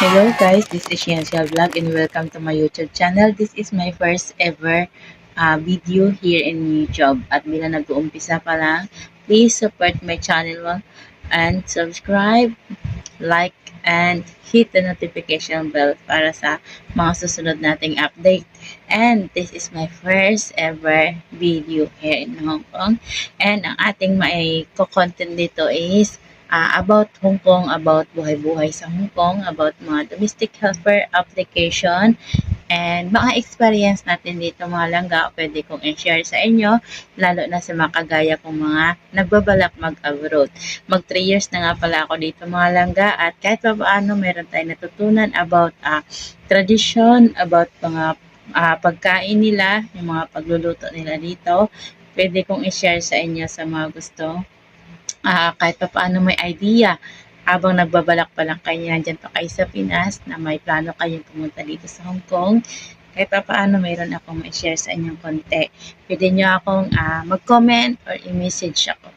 Hello guys, this is Scientia Vlog and welcome to my YouTube channel. This is my first ever video here in YouTube. At bilang nag-uumpisa pa lang, please support my channel and subscribe, like, and hit the notification bell para sa mga susunod nating update. And this is my first ever video here in Hong Kong. And ang ating may content dito is about Hong Kong, about buhay-buhay sa Hong Kong, about mga domestic helper application, and mga experience natin dito mga langga, pwede kong i-share sa inyo, lalo na sa mga kagaya kong mga nagbabalak mag-abroad. Mag 3 years na nga pala ako dito mga langga, at kahit pa paano meron tayong natutunan about tradition, about mga pagkain nila, yung mga pagluluto nila dito. Pwede kong i-share sa inyo sa mga gusto. Kahit pa paano may idea habang nagbabalak pa lang kayo dyan pa kayo sa Pinas na may plano kayong pumunta dito sa Hong Kong, kahit pa paano mayroon akong ma-share sa inyong konti. Pwede nyo akong mag-comment or i-message ako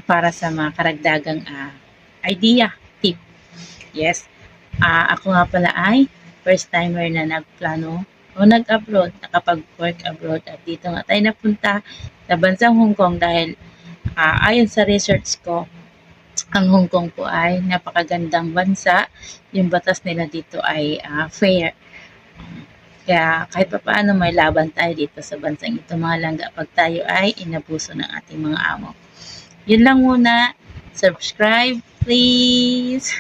para sa mga karagdagang idea, tip. Yes, ako nga pala ay first timer na nagplano o nag-abroad, nakapag-work abroad, at dito nga tayo napunta sa bansang Hong Kong dahil ayon sa research ko, ang Hong Kong po ay napakagandang bansa. Yung batas nila dito ay fair. Kaya kahit pa paano may laban tayo dito sa bansang ito mga langga pag tayo ay inabuso ng ating mga amo. Yun lang muna. Subscribe please.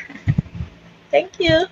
Thank you.